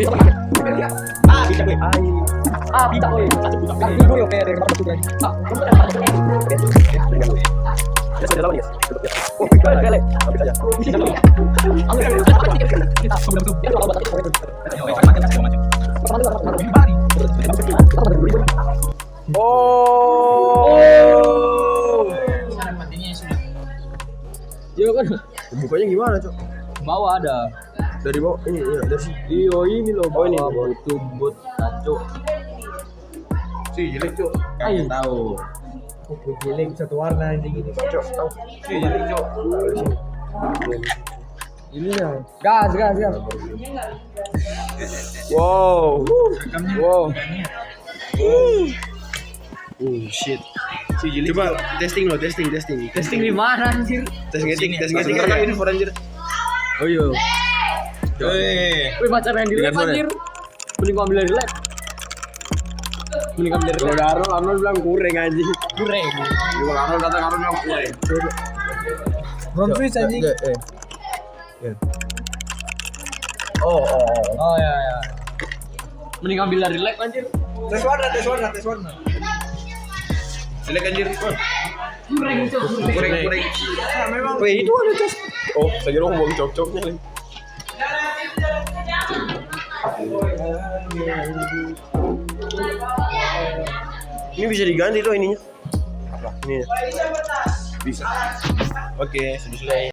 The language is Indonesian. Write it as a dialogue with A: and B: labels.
A: Bisa gue. Bisa gue. Kaki gue oke dari tempat tujuan. Ya sudah lama ya. Oh, boleh. Bisa aja. Kita sebelum itu dia kalau batas itu. Oh.
B: Cara matinya sudah.
A: Iya kan?
C: Bukanya gimana, Cok?
A: Bawah ada.
C: Dari bawah ini ya, dari sini.
A: Iyo ini loh.
C: Oh, ini.
A: Butuh but kacau.
C: Si jelek, Cok.
A: Ayo tahu.
C: Kuku jelek satu warna anjing ini, Cok. Si jelek, Cok.
A: Ini ya. Gas.
C: Wow. Wow.
A: Shit.
C: Si jelek. Coba testing lo, testing.
A: Testing di mana anjir?
C: Tes ngetik karena ini for anjir.
A: Oh iya.
C: Eh.
A: Wih pacar yang di lab
C: Dengar,
A: anjir. Mending gua ambil dari lab. Mending ambil dari lab.
C: Arnold bilang kurang anjing.
A: Kurang.
C: Juga Arnold bilang kurang.
B: Bonfis anjing.
C: Oh.
A: Oh ya. Mending ambil dari lab anjir.
B: Tes warna.
C: Jelek anjir.
A: Kurang.
C: Kurang.
B: Memang
C: Wih, itu ada tes. Oh, saya kira ngomong cok-coknya nih. Ini bisa diganti tuh ininya. Ini. Bisa. Oke, sudah selesai.